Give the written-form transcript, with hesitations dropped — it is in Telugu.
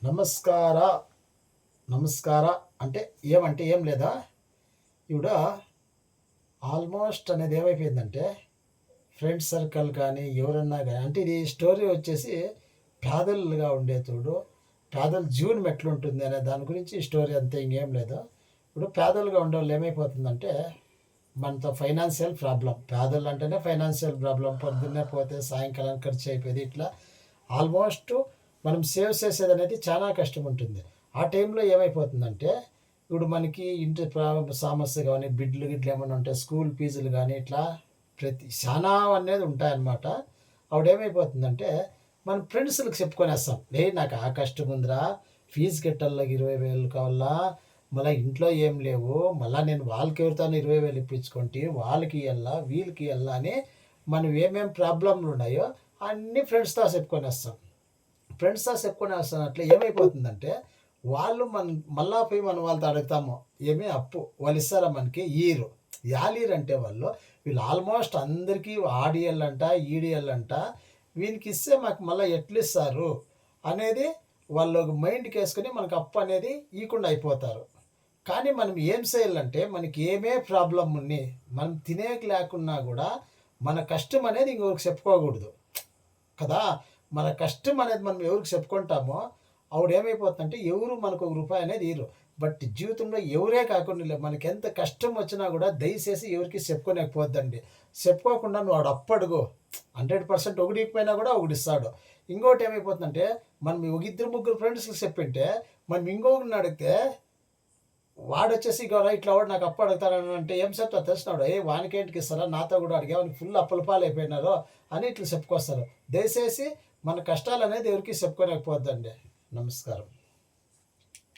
నమస్కార నమస్కార అంటే ఏం లేదా ఇవిడ ఆల్మోస్ట్ అనేది ఏమైపోయిందంటే ఫ్రెండ్స్ సర్కిల్ కానీ ఎవరన్నా కానీ అంటే ఇది స్టోరీ వచ్చేసి పేదలుగా ఉండేతోడు పేదల జీవనం ఎట్లుంటుంది అనే దాని గురించి స్టోరీ అంతే ఇంకేం లేదు. ఇప్పుడు పేదలుగా ఉండేవాళ్ళు ఏమైపోతుందంటే మనతో ఫైనాన్షియల్ ప్రాబ్లం, పేదలు అంటేనే ఫైనాన్షియల్ ప్రాబ్లం, పొద్దున్నే పోతే సాయంకాలం ఖర్చు అయిపోయేది ఇట్లా ఆల్మోస్ట్ మనం సేవ్ చేసేది అనేది చాలా కష్టం ఉంటుంది. ఆ టైంలో ఏమైపోతుందంటే ఇప్పుడు మనకి ఇంటి సమస్య కానీ బిడ్లు గిడ్లు ఏమైనా ఉంటే స్కూల్ ఫీజులు కానీ ఇట్లా ప్రతి చాలా అనేది ఉంటాయన్నమాట. ఆవిడేమైపోతుందంటే మనం ఫ్రెండ్స్‌లకి చెప్పుకొనేస్తాం. నాకు ఆ కష్టం ఉందిరా, ఫీజు కట్టాల 20,000 కావాలా, మళ్ళా ఇంట్లో ఏం లేవు, మళ్ళా నేను వాళ్ళకెవరితోనో 20,000 ఇప్పించుకుంటే వాళ్ళకి ఇయ్యాల, వీళ్ళకి ఇయ్యాల అని మనం ఏమేం ప్రాబ్లమ్‌లు ఉన్నాయో అన్నీ ఫ్రెండ్స్‌తో చెప్పుకొనేస్తాం. ఫ్రెండ్స్‌తో చెప్పుకొనేస్తున్నట్లు ఏమైపోతుందంటే వాళ్ళు మళ్ళా పోయి మనం వాళ్ళతో అడుగుతాము. ఏమి అప్పు వాళ్ళు ఇస్తారా మనకి? ఇయ్యరు. యాలీరంటే వాళ్ళు వీళ్ళు ఆల్మోస్ట్ అందరికీ ఆడియల్లంట, ఈడియల్లంట. వీనికిస్తే మాకు మళ్ళా ఎట్లిస్తారు అనేది వాళ్ళు మైండ్‌కేసుకొని మనకు అప్పు అనేది ఇయకుండా అయిపోతారు. కానీ మనం ఏం చేయాలంటే మనకి ఏమే ప్రాబ్లమ్ ఉన్ని, మనం తినేకి లేకున్నా గూడా మన కష్టం అనేది ఇంకొకరికి చెప్పుకోకూడదు కదా! మన కష్టం అనేది మనం ఎవరికి చెప్పుకుంటామో ఆవిడేమైపోతుందంటే ఎవరు మనకు ఒక రూపాయి అనేది ఇయ్యరు. బట్ జీవితంలో ఎవరే కాకుండా మనకెంత కష్టం వచ్చినా కూడా దయచేసి ఎవరికీ చెప్పుకోలేకపోద్దండి. చెప్పుకోకుండా నువ్వు ఆడ అప్పడుగు 100% ఒకడు ఇయ్యకపోయినా కూడా ఒకడిస్తాడు. ఇంకోటి ఏమైపోతుందంటే మనం ఒక ఇద్దరు ముగ్గురు ఫ్రెండ్స్‌కి చెప్పింటే మనం ఇంకొకరిని అడిగితే వాడొచ్చేసి ఇగోరా ఇట్లా వాడు నాకు అప్పు అడుగుతాడని అంటే ఏం చెప్తావు తెలిసినోడు, వానికేంటికి ఇస్తారా నాతో కూడా అడిగావు వానికి ఫుల్ అప్పుల పాలైపోయినారు అని ఇట్లా చెప్పుకొస్తారు. దయచేసి మన కష్టాలనేది ఎవరికీ చెప్పుకోలేకపోద్దండి. నమస్కారం.